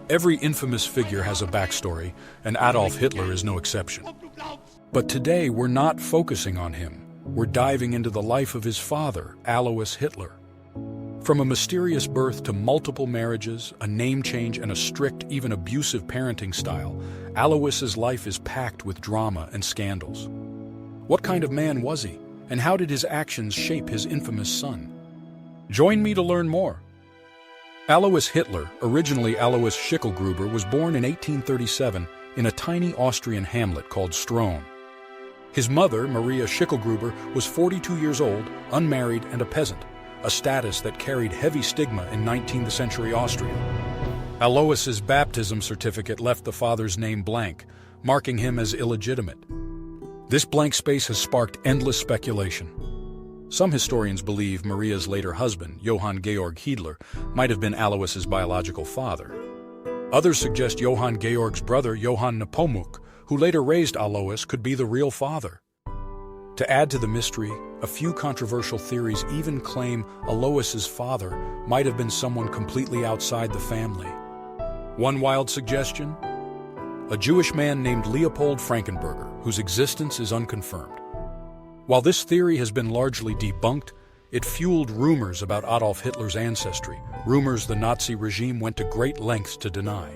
Every infamous figure has a backstory, and Adolf Hitler is no exception. But today, we're not focusing on him. We're diving into the life of his father, Alois Hitler. From a mysterious birth to multiple marriages, a name change, and a strict, even abusive parenting style, Alois's life is packed with drama and scandals. What kind of man was he, and how did his actions shape his infamous son? Join me to learn more. Alois Hitler, originally Alois Schicklgruber, was born in 1837 in a tiny Austrian hamlet called Stroen. His mother, Maria Schicklgruber, was 42 years old, unmarried, and a peasant, a status that carried heavy stigma in 19th century Austria. Alois's baptism certificate left the father's name blank, marking him as illegitimate. This blank space has sparked endless speculation. Some historians believe Maria's later husband, Johann Georg Hiedler, might have been Alois's biological father. Others suggest Johann Georg's brother, Johann Nepomuk, who later raised Alois, could be the real father. To add to the mystery, a few controversial theories even claim Alois's father might have been someone completely outside the family. One wild suggestion? A Jewish man named Leopold Frankenberger, whose existence is unconfirmed. While this theory has been largely debunked, it fueled rumors about Adolf Hitler's ancestry, rumors the Nazi regime went to great lengths to deny.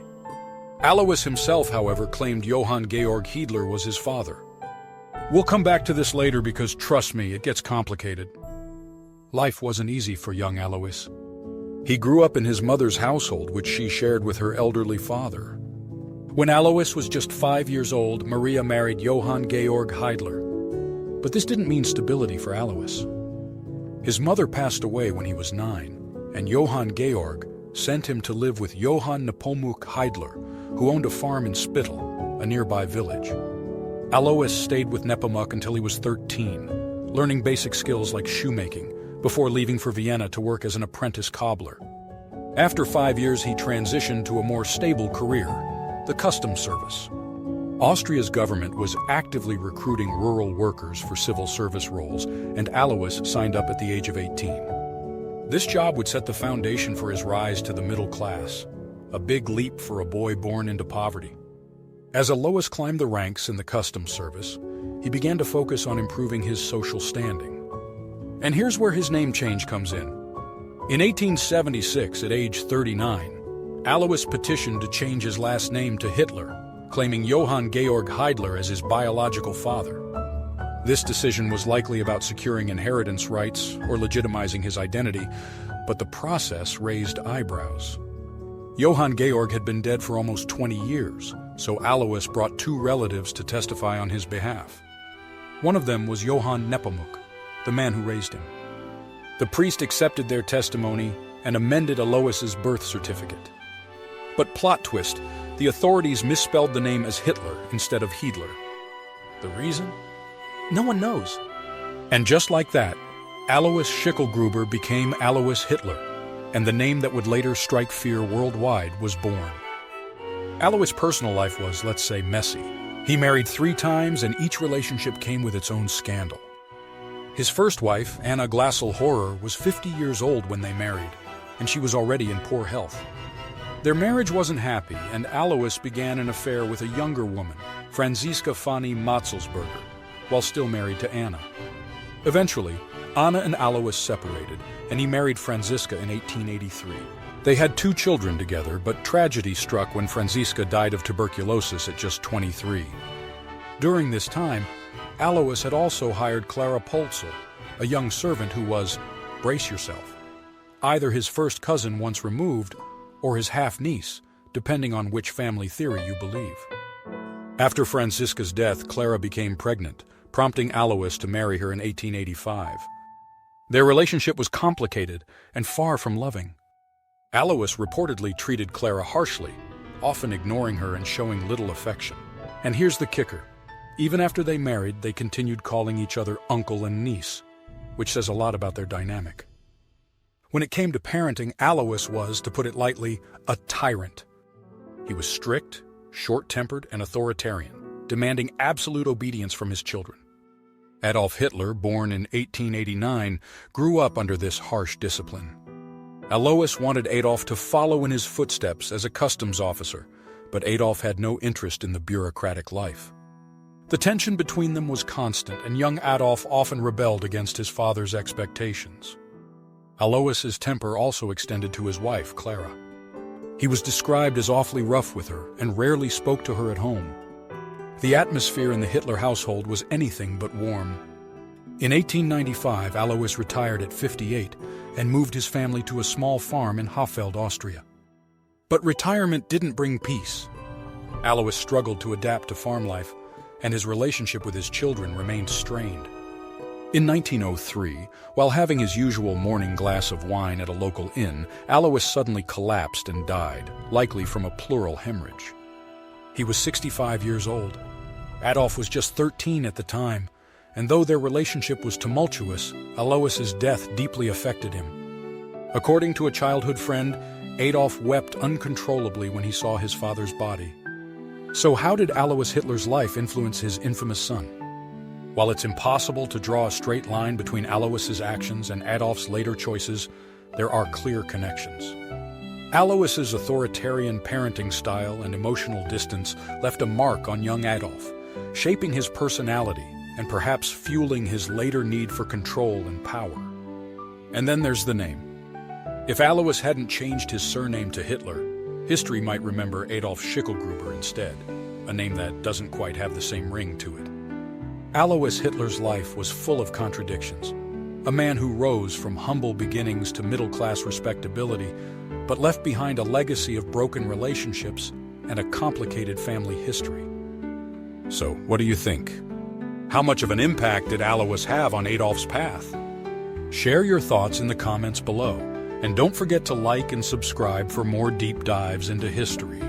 Alois himself, however, claimed Johann Georg Hiedler was his father. We'll come back to this later because, trust me, it gets complicated. Life wasn't easy for young Alois. He grew up in his mother's household, which she shared with her elderly father. When Alois was just 5 years old, Maria married Johann Georg Hiedler. But this didn't mean stability for Alois. His mother passed away when he was 9, and Johann Georg sent him to live with Johann Nepomuk Hiedler, who owned a farm in Spittel, a nearby village. Alois stayed with Nepomuk until he was 13, learning basic skills like shoemaking, before leaving for Vienna to work as an apprentice cobbler. After 5 years, he transitioned to a more stable career, the customs service. Austria's government was actively recruiting rural workers for civil service roles, and Alois signed up at the age of 18. This job would set the foundation for his rise to the middle class, a big leap for a boy born into poverty. As Alois climbed the ranks in the customs service, he began to focus on improving his social standing. And here's where his name change comes in. In 1876, at age 39, Alois petitioned to change his last name to Hitler, claiming Johann Georg Hiedler as his biological father. This decision was likely about securing inheritance rights or legitimizing his identity, but the process raised eyebrows. Johann Georg had been dead for almost 20 years, so Alois brought 2 relatives to testify on his behalf. One of them was Johann Nepomuk, the man who raised him. The priest accepted their testimony and amended Alois's birth certificate. But plot twist, the authorities misspelled the name as Hitler instead of Hiedler. The reason? No one knows. And just like that, Alois Schicklgruber became Alois Hitler, and the name that would later strike fear worldwide was born. Alois' personal life was, let's say, messy. He married 3 times, and each relationship came with its own scandal. His first wife, Anna Glassel-Horer, was 50 years old when they married, and she was already in poor health. Their marriage wasn't happy, and Alois began an affair with a younger woman, Franziska Fanny Matzelsberger, while still married to Anna. Eventually, Anna and Alois separated, and he married Franziska in 1883. They had 2 children together, but tragedy struck when Franziska died of tuberculosis at just 23. During this time, Alois had also hired Clara Polzel, a young servant who was, brace yourself, either his first cousin once removed or his half-niece, depending on which family theory you believe. After Franziska's death, Clara became pregnant, prompting Alois to marry her in 1885. Their relationship was complicated and far from loving. Alois reportedly treated Clara harshly, often ignoring her and showing little affection. And here's the kicker. Even after they married, they continued calling each other uncle and niece, which says a lot about their dynamic. When it came to parenting, Alois was, to put it lightly, a tyrant. He was strict, short-tempered, and authoritarian, demanding absolute obedience from his children. Adolf Hitler, born in 1889, grew up under this harsh discipline. Alois wanted Adolf to follow in his footsteps as a customs officer, but Adolf had no interest in the bureaucratic life. The tension between them was constant, and young Adolf often rebelled against his father's expectations. Alois's temper also extended to his wife, Clara. He was described as awfully rough with her and rarely spoke to her at home. The atmosphere in the Hitler household was anything but warm. In 1895, Alois retired at 58 and moved his family to a small farm in Hoffeld, Austria. But retirement didn't bring peace. Alois struggled to adapt to farm life, and his relationship with his children remained strained. In 1903, while having his usual morning glass of wine at a local inn, Alois suddenly collapsed and died, likely from a pleural hemorrhage. He was 65 years old. Adolf was just 13 at the time, and though their relationship was tumultuous, Alois's death deeply affected him. According to a childhood friend, Adolf wept uncontrollably when he saw his father's body. So how did Alois Hitler's life influence his infamous son? While it's impossible to draw a straight line between Alois's actions and Adolf's later choices, there are clear connections. Alois's authoritarian parenting style and emotional distance left a mark on young Adolf, shaping his personality and perhaps fueling his later need for control and power. And then there's the name. If Alois hadn't changed his surname to Hitler, history might remember Adolf Schicklgruber instead, a name that doesn't quite have the same ring to it. Alois Hitler's life was full of contradictions. A man who rose from humble beginnings to middle-class respectability, but left behind a legacy of broken relationships and a complicated family history. So, what do you think? How much of an impact did Alois have on Adolf's path? Share your thoughts in the comments below, and don't forget to like and subscribe for more deep dives into history.